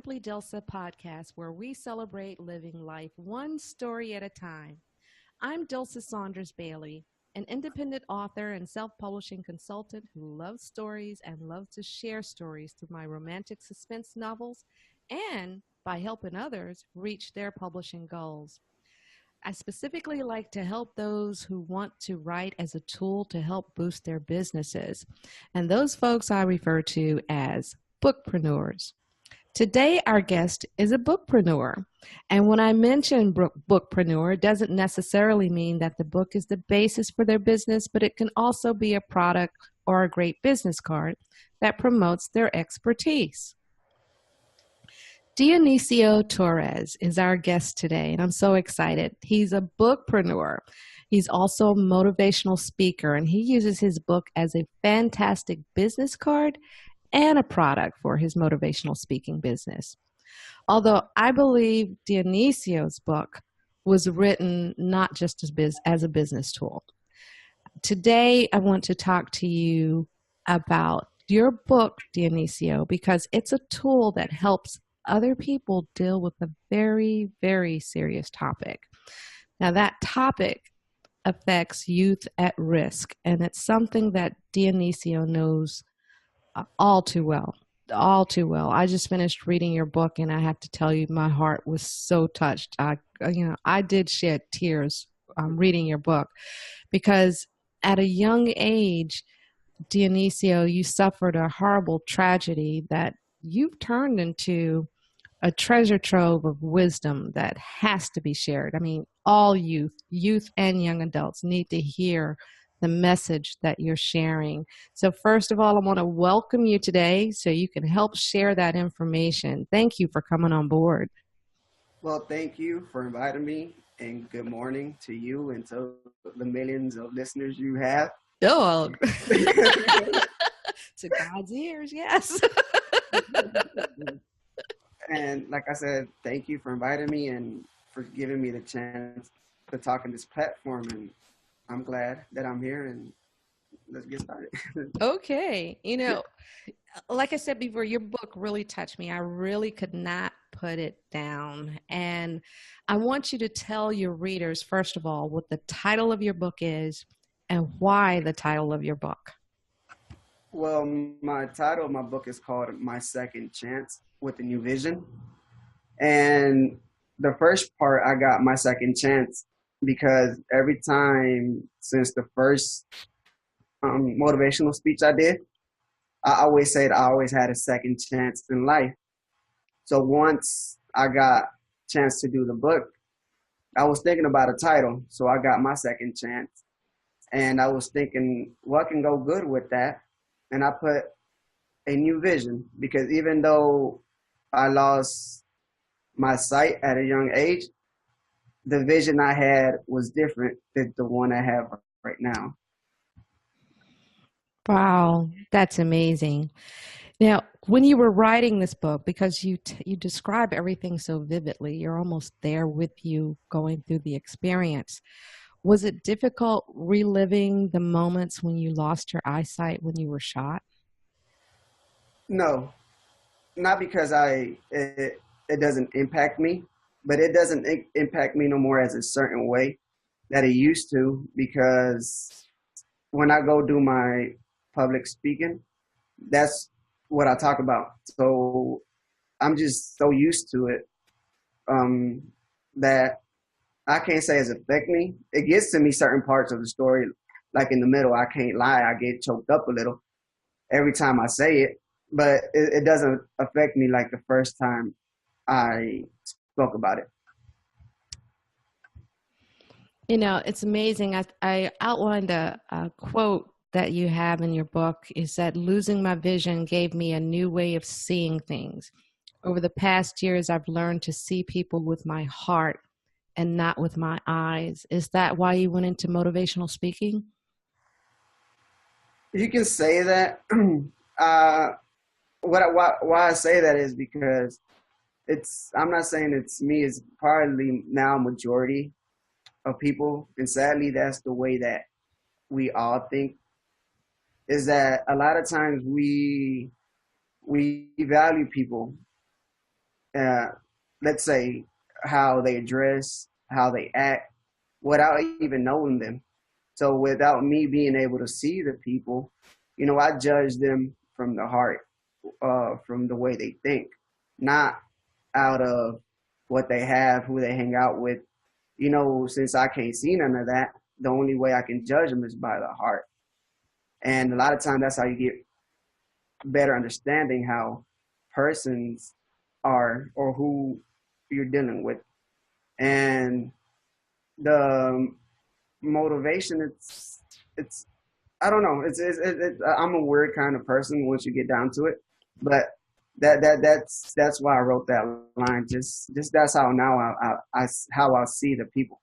Simply Dilsa podcast, where we celebrate living life one story at a time. I'm Dilsa Saunders Bailey, an independent author and self publishing consultant who loves stories and loves to share stories through my romantic suspense novels and by helping others reach their publishing goals. I specifically like to help those who want to write as a tool to help boost their businesses. And those folks I refer to as bookpreneurs. Today, our guest is a bookpreneur. And when I mention bookpreneur, it doesn't necessarily mean that the book is the basis for their business, but it can also be a product or a great business card that promotes their expertise. Dionicio Torres is our guest today, and I'm so excited. He's a bookpreneur. He's also a motivational speaker, and he uses his book as a fantastic business card and a product for his motivational speaking business. Although I believe Dionisio's book was written not just as a business tool. Today, I want to talk to you about your book, Dionicio, because it's a tool that helps other people deal with a very, very serious topic. Now, that topic affects youth at risk, and it's something that Dionicio knows all too well. All too well. I just finished reading your book, and I have to tell you, my heart was so touched. I did shed tears reading your book because at a young age, Dionisio, you suffered a horrible tragedy that you've turned into a treasure trove of wisdom that has to be shared. I mean, all youth and young adults need to hear the message that you're sharing. So first of all, I want to welcome you today so you can help share that information. Thank you for coming on board. Well, thank you for inviting me, and good morning to you and to the millions of listeners you have. Oh, to God's ears, yes. And like I said, thank you for inviting me and for giving me the chance to talk on this platform. And I'm glad that I'm here, and let's get started. Okay. Like I said before, your book really touched me. I really could not put it down. And I want you to tell your readers, first of all, what the title of your book is and why the title of your book. Well, my title of my book is called My Second Chance with a New Vision. And the first part, I got my second chance because every time since the first motivational speech I did, I always said I always had a second chance in life. So once I got a chance to do the book, I was thinking about a title. So I got my second chance. And I was thinking, what can go good with that? And I put a new vision, because even though I lost my sight at a young age, the vision I had was different than the one I have right now. Wow, that's amazing. Now, when you were writing this book, because you describe everything so vividly, you're almost there with you going through the experience. Was it difficult reliving the moments when you lost your eyesight when you were shot? No, not because it doesn't impact me, but it doesn't impact me no more as a certain way that it used to, because when I go do my public speaking, that's what I talk about. So I'm just so used to it that I can't say it's affect me. It gets to me certain parts of the story, like in the middle. I can't lie, I get choked up a little every time I say it, but it doesn't affect me like the first time I spoke about it. It's amazing. I outlined a quote that you have in your book is that losing my vision gave me a new way of seeing things. Over the past years, I've learned to see people with my heart and not with my eyes. Is that why you went into motivational speaking? You can say that. Why I say that is because I'm not saying it's me, it's probably now majority of people, and sadly that's the way that we all think, is that a lot of times we value people uh, let's say, how they dress, how they act, without even knowing them. So without me being able to see the people, I judge them from the heart, from the way they think, not out of what they have, who they hang out with. Since I can't see none of that, the only way I can judge them is by the heart. And a lot of times that's how you get better understanding how persons are or who you're dealing with. And the motivation, it's I don't know. I'm a weird kind of person once you get down to it, but that's why I wrote that line. Just that's how now I how I see the people.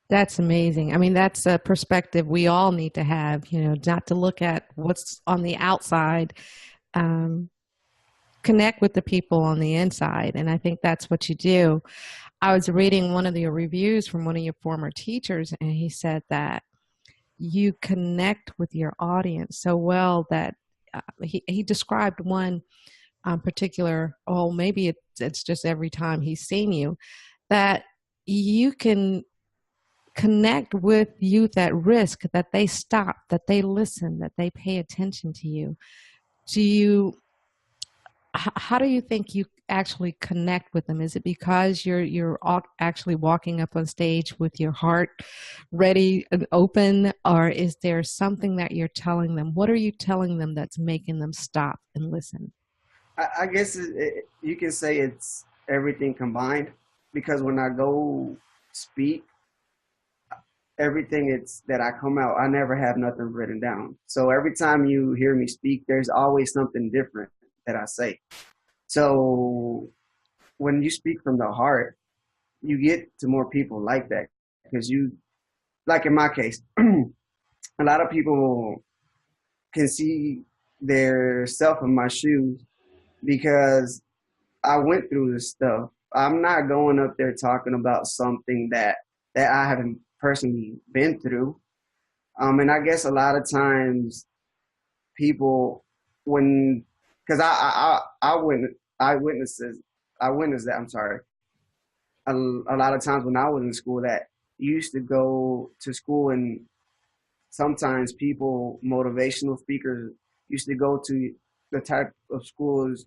That's amazing. I mean, that's a perspective we all need to have, not to look at what's on the outside, um, connect with the people on the inside. And I think that's what you do. I was reading one of the reviews from one of your former teachers, and he said that you connect with your audience so well that he described one particular, oh, maybe it's just every time he's seen you, that you can connect with youth at risk, that they stop, that they listen, that they pay attention to you. Do you, how do you think you actually connect with them? Is it because you're actually walking up on stage with your heart ready and open, or is there something that you're telling them? What are you telling them that's making them stop and listen? I guess you can say it's everything combined, because when I go speak, everything it's that I come out, I never have nothing written down. So every time you hear me speak, there's always something different that I say. So when you speak from the heart, you get to more people like that, because like in my case, a lot of people can see their self in my shoes because I went through this stuff. I'm not going up there talking about something that I haven't personally been through. And I guess a lot of times people, when, because I witnesses I witnessed that. I'm sorry. A lot of times when I was in school, that you used to go to school, and sometimes people, motivational speakers, used to go to the type of schools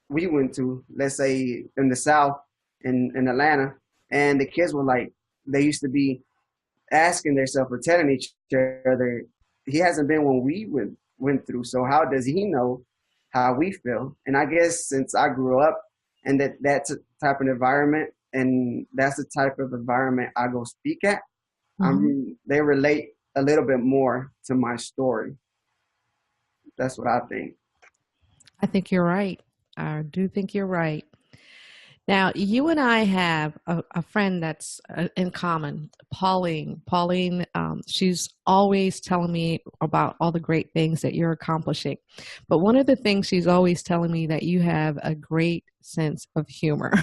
we went to, let's say in the South, in Atlanta, and the kids were like, they used to be asking themselves or telling each other, he hasn't been when we went through, so how does he know how we feel? And I guess since I grew up and that's a type of environment, and that's the type of environment I go speak at, Hmm. they relate a little bit more to my story. That's what I think. I think you're right. I do think you're right. Now, you and I have a friend that's in common, Pauline. Pauline, she's always telling me about all the great things that you're accomplishing. But one of the things she's always telling me that you have a great sense of humor.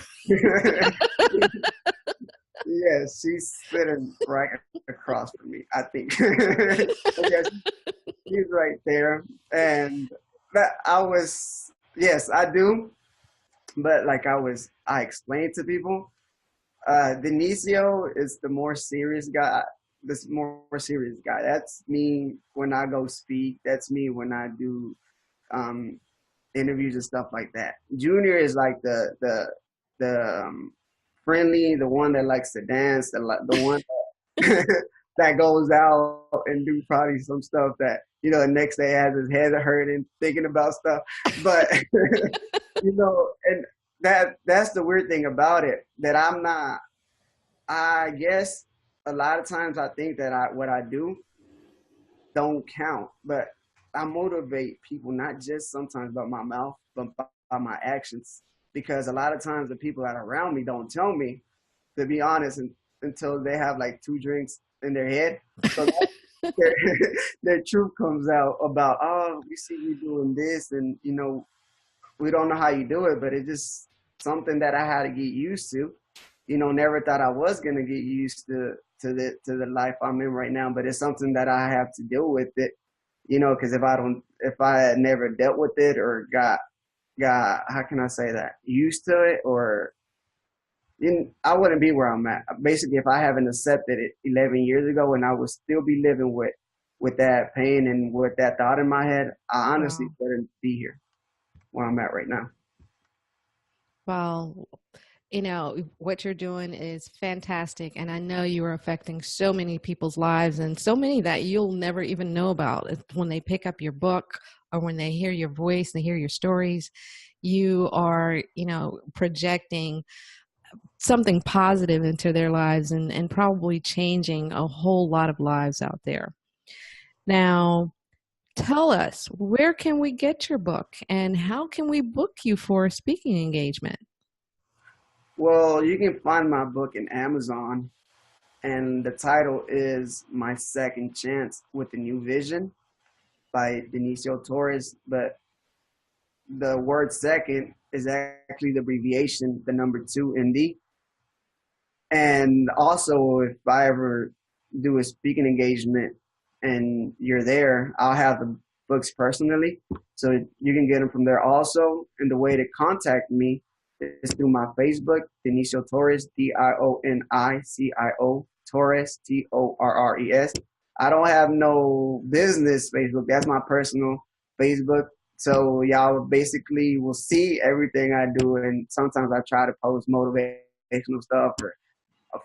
Yeah, she's sitting right across from me, I think. Yes, she's right there. And that I was, yes, I do. But like I explained to people, Denicio is the more serious guy. This more serious guy. That's me when I go speak. That's me when I do um, interviews and stuff like that. Junior is like the friendly, the one that likes to dance, the one that goes out and do probably some stuff that the next day has his head hurting thinking about stuff. But and that's the weird thing about it, that I'm not. I guess a lot of times I think that what I do don't count, but I motivate people not just sometimes by my mouth, but by my actions. Because a lot of times the people that are around me don't tell me, to be honest, until they have like two drinks in their head. So their, their truth comes out about, oh, we see you doing this, and we don't know how you do it, but it's just something that I had to get used to. Never thought I was gonna get used to the life I'm in right now, but it's something that I have to deal with it. Because if I had never dealt with it or got got, how can I say that, used to it, or I wouldn't be where I'm at. Basically, if I haven't accepted it 11 years ago and I would still be living with that pain and with that thought in my head, I honestly Wow. wouldn't be here where I'm at right now. Well, what you're doing is fantastic. And I know you are affecting so many people's lives and so many that you'll never even know about. When they pick up your book or when they hear your voice, they hear your stories, you are, projecting something positive into their lives and probably changing a whole lot of lives out there. Now, tell us, where can we get your book and how can we book you for a speaking engagement? Well, you can find my book in Amazon, and the title is My Second Chance with a New Vision by Dionicio Torres. But the word second is actually the abbreviation, the number two ND. And also, if I ever do a speaking engagement and you're there, I'll have the books personally. So you can get them from there also. And the way to contact me is through my Facebook, Dionicio Torres, Dionicio Torres, Torres. I don't have no business Facebook. That's my personal Facebook. So y'all basically will see everything I do. And sometimes I try to post motivational stuff or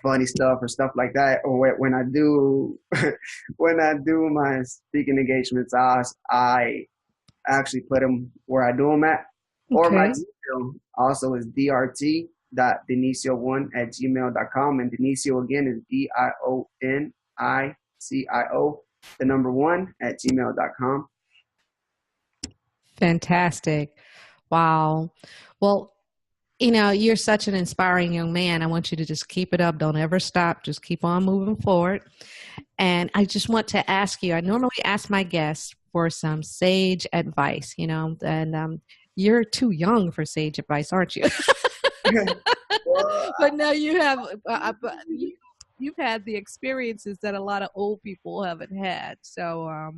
funny stuff or stuff like that. Or when I do, when I do my speaking engagements, I actually put them where I do them at. Or my Okay. Gmail also is drt.denicio1 at gmail.com. And Denicio again is Dionicio, the number one at gmail.com. Fantastic. Wow. Well, you're such an inspiring young man. I want you to just keep it up. Don't ever stop. Just keep on moving forward. And I just want to ask you, I normally ask my guests for some sage advice, and you're too young for sage advice, aren't you? Well, But now you have, you've had the experiences that a lot of old people haven't had. So,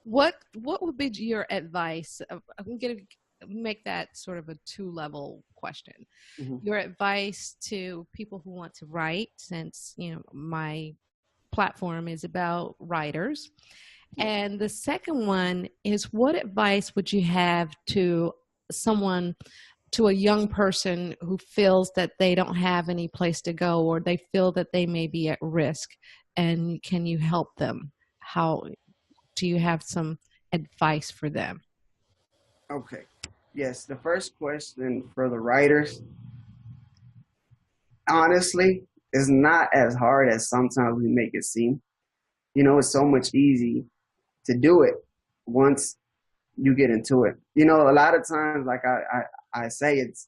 what would be your advice? I'm going to make that sort of a two-level question. mhm. Your advice to people who want to write, since my platform is about writers. And the second one is, what advice would you have to someone, to a young person who feels that they don't have any place to go or they feel that they may be at risk? And can you help them? How do you have some advice for them? Okay. Yes, the first question for the writers, honestly, is not as hard as sometimes we make it seem. It's so much easy to do it once you get into it. A lot of times, like I say, it's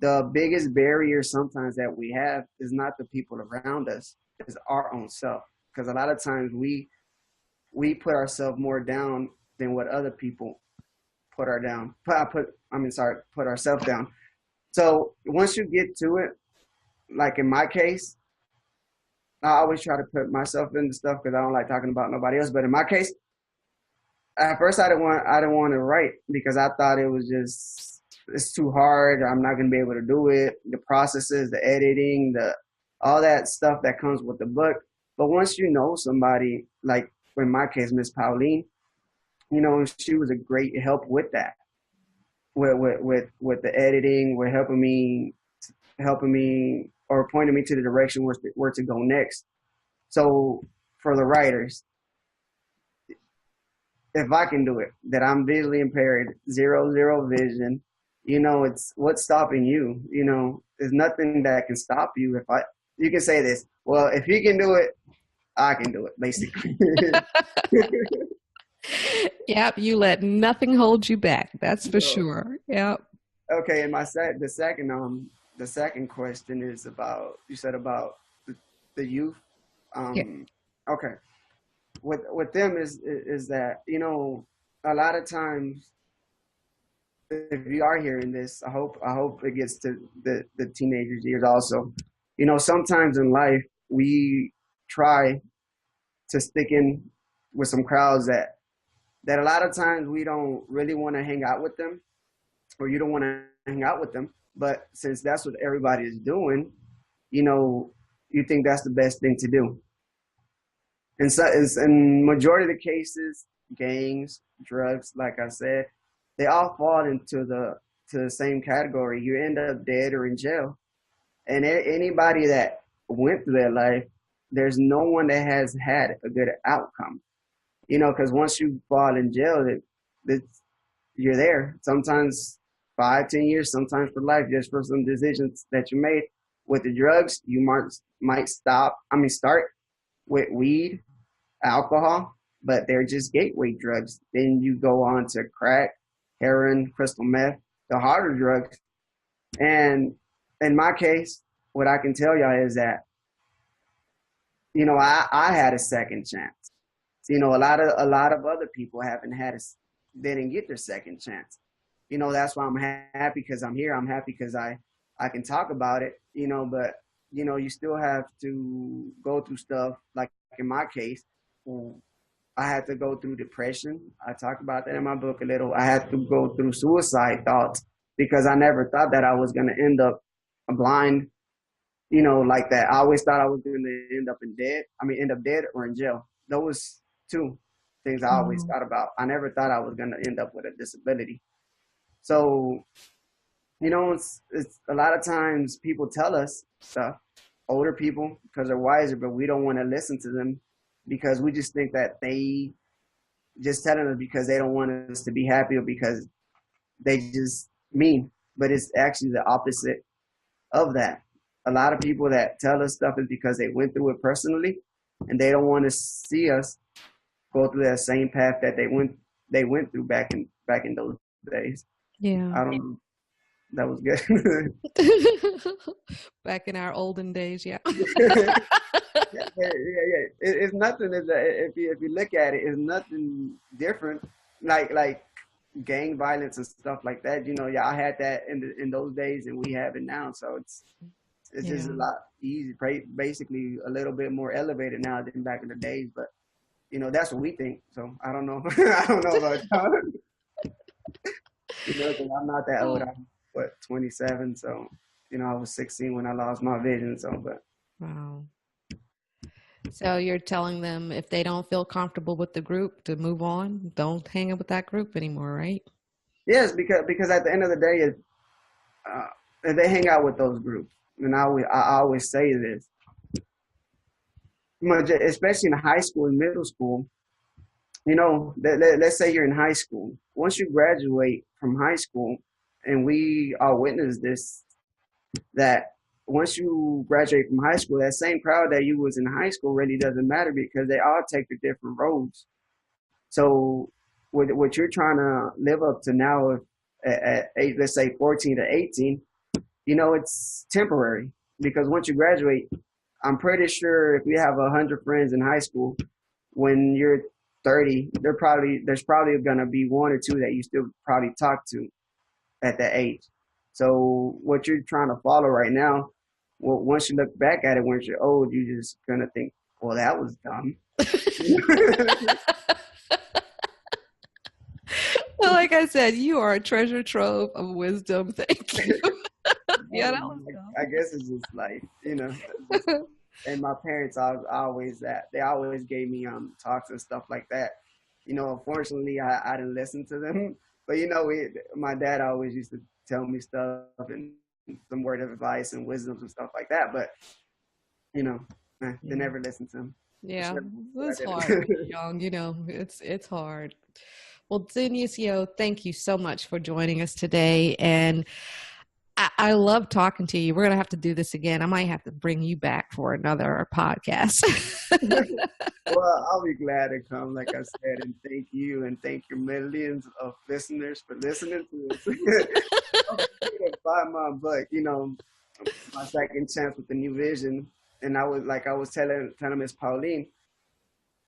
the biggest barrier sometimes that we have is not the people around us, it's our own self. Because a lot of times we put ourselves more down than what other people put our down. Put ourselves down. So once you get to it, like in my case, I always try to put myself into stuff because I don't like talking about nobody else. But in my case, at first I didn't want to write because I thought it was just it's too hard. I'm not gonna be able to do it. The processes, the editing, the all that stuff that comes with the book. But once you know somebody, like in my case, Miss Pauline, she was a great help with that, with the editing, with helping me or pointing me to the direction where to go next. So for the writers, if I can do it, that I'm visually impaired, zero vision, it's what's stopping you. There's nothing that can stop you. You can say this, well, if he can do it, I can do it, basically. Yep, you let nothing hold you back. That's for So, sure. Yep. okay, and the second question is about you said about the youth. Yeah. Okay, with them is that a lot of times if you are hearing this, I hope it gets to the teenagers years also. Sometimes in life we try to stick in with some crowds that a lot of times we don't really want to hang out with them. or you don't want to hang out with them. But since that's what everybody is doing, you know, you think that's the best thing to do. And so, in majority of the cases, gangs, drugs, like I said, they all fall into the same category. You end up dead or in jail. And anybody that went through their life, there's no one that has had a good outcome. Because once you fall in jail, you're there. Sometimes 5, 10 years, sometimes for life, just for some decisions that you made. With the drugs, you might start with weed, alcohol, but they're just gateway drugs. Then you go on to crack, heroin, crystal meth, the harder drugs. And in my case, what I can tell y'all is that, I had a second chance. A lot of other people didn't get their second chance. That's why I'm happy because I'm here. I'm happy because I can talk about it, but you still have to go through stuff. Like in my case, I had to go through depression. I talk about that in my book a little. I had to go through suicide thoughts because I never thought that I was going to end up blind, like that. I always thought I was going to end up dead or in jail. Those two things I always thought about. I never thought I was going to end up with a disability. So, it's a lot of times people tell us stuff, older people, because they're wiser, but we don't want to listen to them because we just think that they just telling us because they don't want us to be happy or because they just mean. But it's actually the opposite of that. A lot of people that tell us stuff is because they went through it personally and they don't want to see us go through that same path that they went through back in those days. Yeah. I don't know. That was good. Back in our olden days, yeah. Yeah, yeah. It's nothing. If you look at it, it's nothing different. Like gang violence and stuff like that. Yeah, I had that in those days, and we have it now. So it's just a Yeah. lot easier. Basically, a little bit more elevated now than back in the days. But that's what we think. So I don't know. I don't know about y'all. 'Cause I'm not that old. Oh, I'm 27. So I was 16 when I lost my vision. So, but wow. So you're telling them if they don't feel comfortable with the group to move on, don't hang out with that group anymore, right? yes, because at the end of the day, uh, if they hang out with those groups, and I always say this, especially in high school and middle school. Let's say you're in high school. Once you graduate from high school, and we all witness this, that once you graduate from high school, that same crowd that you was in high school really doesn't matter because they all take the different roads. So what you're trying to live up to now, at let's say 14 to 18, it's temporary because once you graduate, I'm pretty sure if you have 100 friends in high school, when you're 30, there's probably gonna be one or two that you still probably talk to at that age. So what you're trying to follow right now, well, once you look back at it, once you're old, you're just gonna think, well, that was dumb. Well, like I said, you are a treasure trove of wisdom. Thank you. Yeah, that was I guess it's just life. dumb. And my parents always that they always gave me talks and stuff like that. Unfortunately, I didn't listen to them, but my dad always used to tell me stuff and some word of advice and wisdoms and stuff like that. But they Yeah. never listened to him. Yeah, Sure, I it's hard being didn't. young, it's hard. Well, Dionicio, thank you so much for joining us today. And I love talking to you. We're going to have to do this again. I might have to bring you back for another podcast. Well, I'll be glad to come, like I said, and thank you and thank your millions of listeners for listening to us. Don't forget to buy my book, My Second Chance with the New Vision. And I was telling Miss Pauline,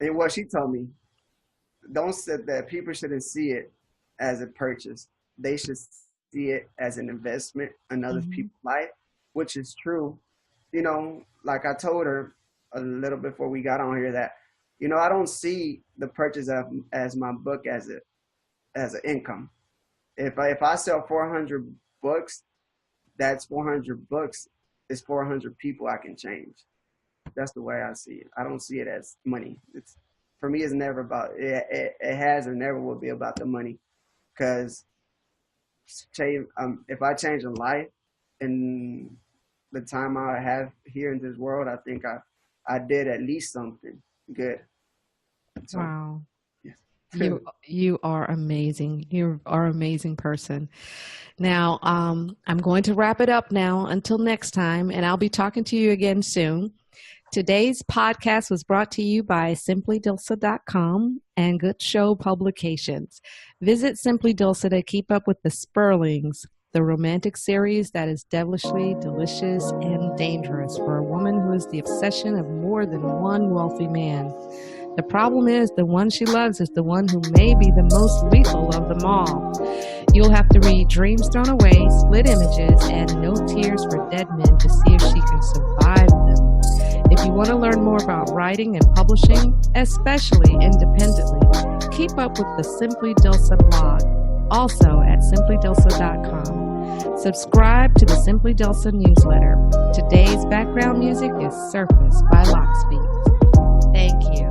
and what she told me, don't say that people shouldn't see it as a purchase. They should see it as an investment in other Mhm. people's life, which is true. Like I told her a little before we got on here that, I don't see the purchase as my book as an income. If I sell 400 books, that's 400 books is 400 people I can change. That's the way I see it. I don't see it as money. It's for me. It's never about it. It has and never will be about the money. Because if I change a life in the time I have here in this world, I think I did at least something good. So Wow. yes. You are amazing. You are an amazing person. Now, I'm going to wrap it up now until next time, and I'll be talking to you again soon. Today's podcast was brought to you by simplydilsa.com and Good Show Publications. Visit Simply Dilsa to keep up with the Sperlings, the romantic series that is devilishly delicious and dangerous for a woman who is the obsession of more than one wealthy man. The problem is the one she loves is the one who may be the most lethal of them all. You'll have to read Dreams Thrown Away, Split Images, and No Tears for Dead Men to see if she can survive them. If you want to learn more about writing and publishing, especially independently, keep up with the Simply Dilsa blog, also at simplydilsa.com. Subscribe to the Simply Dilsa newsletter. Today's background music is Surface by Lockspeed. Thank you.